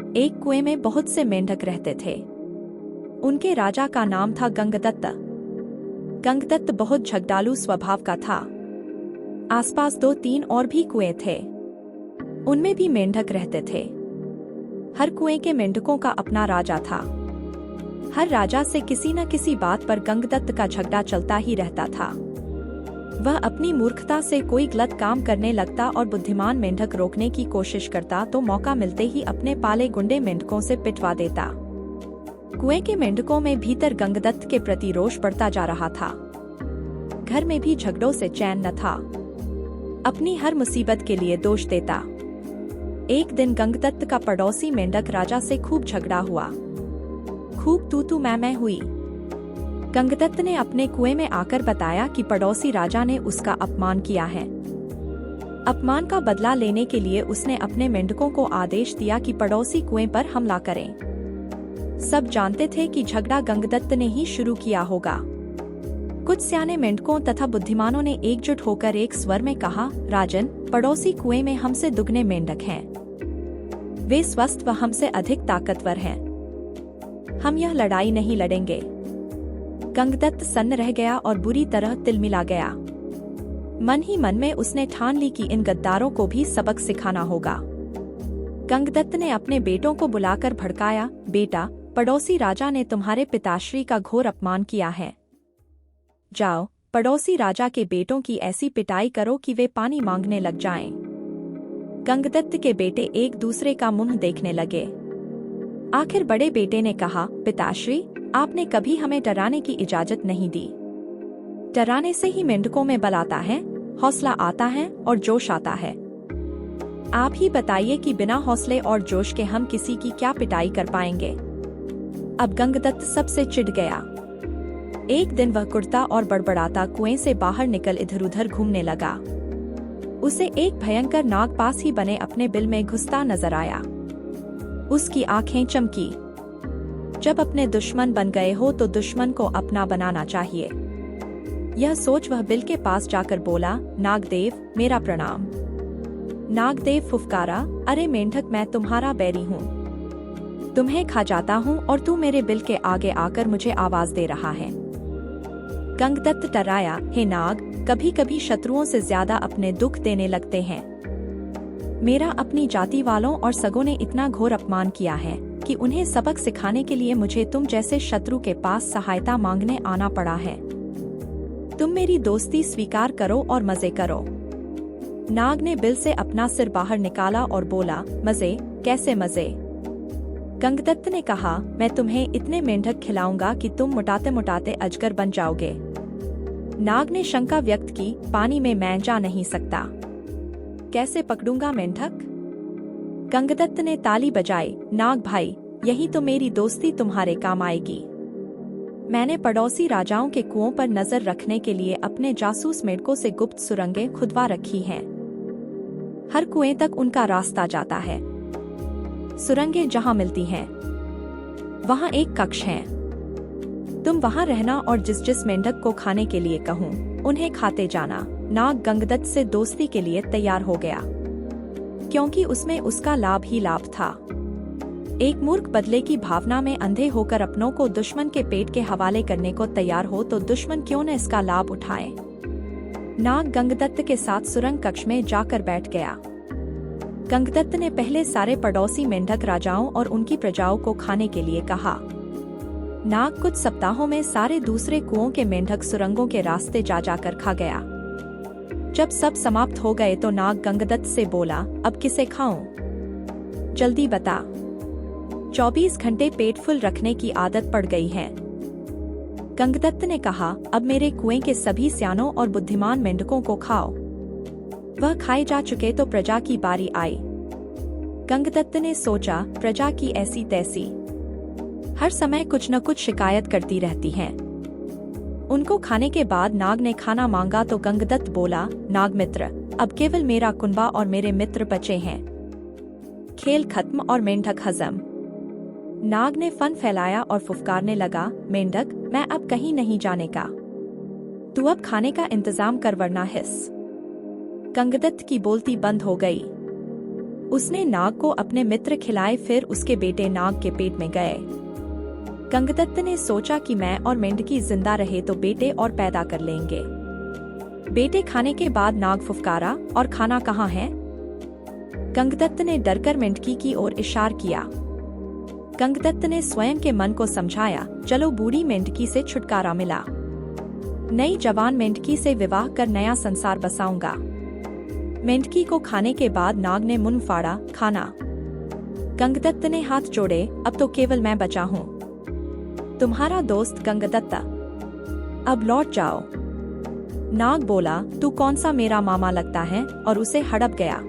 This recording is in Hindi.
एक कुएं में बहुत से मेंढक रहते थे। उनके राजा का नाम था गंगदत्त। गंगदत्त बहुत झगड़ालू स्वभाव का था। आसपास 2-3 और भी कुएं थे, उनमें भी मेंढक रहते थे। हर कुएं के मेंढकों का अपना राजा था। हर राजा से किसी न किसी बात पर गंगदत्त का झगड़ा चलता ही रहता था। वह अपनी मूर्खता से कोई गलत काम करने लगता और बुद्धिमान मेंढक रोकने की कोशिश करता तो मौका मिलते ही अपने पाले गुंडे मेंढकों से पिटवा देता। कुएं के मेंढकों में भीतर गंगदत्त के प्रति रोष बढ़ता जा रहा था। घर में भी झगड़ों से चैन न था। अपनी हर मुसीबत के लिए दोष देता। एक दिन गंगदत्त का पड़ोसी मेंढक राजा से खूब झगड़ा हुआ। खूब तू मैं हुई। गंगदत्त ने अपने कुएं में आकर बताया कि पड़ोसी राजा ने उसका अपमान किया है। अपमान का बदला लेने के लिए उसने अपने मेंढकों को आदेश दिया कि पड़ोसी कुएं पर हमला करें। सब जानते थे कि झगड़ा गंगदत्त ने ही शुरू किया होगा। कुछ सियाने मेंढकों तथा बुद्धिमानों ने एकजुट होकर एक स्वर में कहा, राजन, पड़ोसी कुएं में हमसे दुगने मेंढक हैं। वे स्वस्थ व हमसे अधिक ताकतवर हैं। हम यह लड़ाई नहीं लड़ेंगे। गंगदत्त सन्न रह गया और बुरी तरह तिलमिला गया। मन ही मन में उसने ठान ली कि इन गद्दारों को भी सबक सिखाना होगा। गंगदत्त ने अपने बेटों को बुलाकर भड़काया, बेटा, पड़ोसी राजा ने तुम्हारे पिताश्री का घोर अपमान किया है। जाओ, पड़ोसी राजा के बेटों की ऐसी पिटाई करो कि वे पानी मांगने लग जाएं। गंगदत्त के बेटे एक दूसरे का मुंह देखने लगे। आखिर बड़े बेटे ने कहा, पिताश्री, आपने कभी हमें डराने की इजाजत नहीं दी। डराने से ही मेंढकों में बल आता है, हौसला आता है और जोश आता है। आप ही बताइए कि बिना हौसले और जोश के हम किसी की क्या पिटाई कर पाएंगे। अब गंगदत्त सबसे चिढ़ गया। एक दिन वह कुड़ता और बड़बड़ाता कुएं से बाहर निकल इधर उधर घूमने लगा। उसे एक भयंकर नाग पास ही बने अपने बिल में घुसता नजर आया। उसकी आंखें चमकी। जब अपने दुश्मन बन गए हो तो दुश्मन को अपना बनाना चाहिए। यह सोच वह बिल के पास जाकर बोला, नागदेव, मेरा प्रणाम। नागदेव फुफकारा, अरे मेंढक, मैं तुम्हारा बैरी हूँ। तुम्हें खा जाता हूँ और तू मेरे बिल के आगे आकर मुझे आवाज दे रहा है। गंगदत्त डराया, हे नाग, कभी कभी शत्रुओं से ज्यादा अपने दुख देने लगते हैं। मेरा अपनी जाति वालों और सगों ने इतना घोर अपमान किया है कि उन्हें सबक सिखाने के लिए मुझे तुम जैसे शत्रु के पास सहायता मांगने आना पड़ा है। तुम मेरी दोस्ती स्वीकार करो और मजे करो। नाग ने बिल से अपना सिर बाहर निकाला और बोला, मजे? कैसे मजे? गंगदत्त ने कहा, मैं तुम्हें इतने मेंढक खिलाऊंगा कि तुम मुटाते मुटाते अजगर बन जाओगे। नाग ने शंका व्यक्त की, पानी में मैं जा नहीं सकता। कैसे पकड़ूंगा मेंढक? गंगदत्त ने ताली बजाई, नाग भाई, यही तो मेरी दोस्ती तुम्हारे काम आएगी। मैंने पड़ोसी राजाओं के कुओं पर नजर रखने के लिए अपने जासूस मेंढकों से गुप्त सुरंगें खुदवा रखी हैं। हर कुएं तक उनका रास्ता जाता है। सुरंगें जहां मिलती हैं, वहां एक कक्ष है। तुम वहां रहना और जिस जिस मेंढक को खाने के लिए कहूं, उन्हें खाते जाना। नाग गंगदत्त से दोस्ती के लिए तैयार हो गया, क्योंकि उसमें उसका लाभ ही लाभ था। एक मूर्ख बदले की भावना में अंधे होकर अपनों को दुश्मन के पेट के हवाले करने को तैयार हो तो दुश्मन क्यों न इसका लाभ उठाए। नाग गंगदत्त के साथ सुरंग कक्ष में जाकर बैठ गया। गंगदत्त ने पहले सारे पड़ोसी मेंढक राजाओं और उनकी प्रजाओं को खाने के लिए कहा। नाग कुछ सप्ताहों में सारे दूसरे कुओं के मेंढक सुरंगों के रास्ते जा जाकर खा गया। जब सब समाप्त हो गए तो नाग गंगदत्त से बोला, अब किसे खाऊं? जल्दी बता। 24 घंटे पेट फुल रखने की आदत पड़ गई है। गंगदत्त ने कहा, अब मेरे कुएं के सभी सियानों और बुद्धिमान मेंढकों को खाओ। वह खाए जा चुके तो प्रजा की बारी आई। गंगदत्त ने सोचा, प्रजा की ऐसी तैसी हर समय कुछ न कुछ शिकायत करती रहती है। उनको खाने के बाद नाग ने खाना मांगा तो गंगदत्त बोला, नाग मित्र, अब केवल मेरा कुनबा और मेरे मित्र बचे हैं। खेल खत्म और मेंढक हजम। नाग ने फन फैलाया और फुफकारने लगा, मेंढक, मैं अब कहीं नहीं जाने का। तू अब खाने का इंतजाम कर वरना हिस। गंगदत्त की बोलती बंद हो गई। उसने नाग को अपने मित्र खिलाए, फिर उसके बेटे नाग के पेट में गए। गंगदत्त ने सोचा कि मैं और मेंढकी जिंदा रहे तो बेटे और पैदा कर लेंगे। बेटे खाने के बाद नाग फुफकारा, और खाना कहाँ है? गंगदत्त ने डरकर मेंढकी की ओर इशारा किया। गंगदत्त ने स्वयं के मन को समझाया, चलो बूढ़ी मेंढकी से छुटकारा मिला। नई जवान मेंढकी से विवाह कर नया संसार बसाऊंगा। मेंढकी को खाने के बाद नाग ने मुंह फाड़ा, खाना। गंगदत्त ने हाथ जोड़े, अब तो केवल मैं बचा हूँ, तुम्हारा दोस्त गंगदत्त। अब लौट जाओ। नाग बोला, तू कौन सा मेरा मामा लगता है, और उसे हड़प गया।